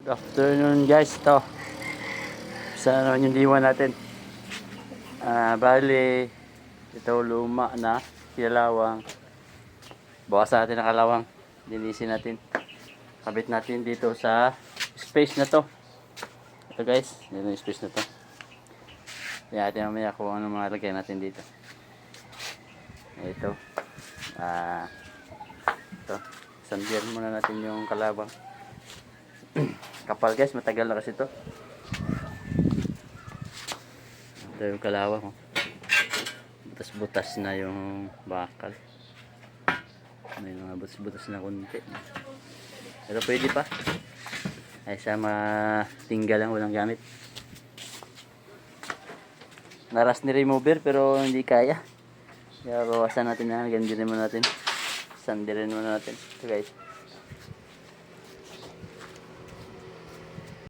Good afternoon guys, ito sa naman yung diwan natin. Bali ito luma na kilawang, bawas natin ang kalawang, linisin natin, kabit natin dito sa space na to. Ito guys, yun yung space na to. Kaya natin mamaya kung ano mga lagay natin dito. Ito ito sandiyan muna natin yung kalawang. Kapal guys, matagal na kasi ito. Ito yung kalawang, butas-butas na yung bakal, may mga butas-butas na konti, pero pwede pa ay sa matinggal lang, walang gamit. Naras ni remover pero hindi kaya, kaya bawasan natin na, ganyan muna natin, sandirin muna natin ito guys.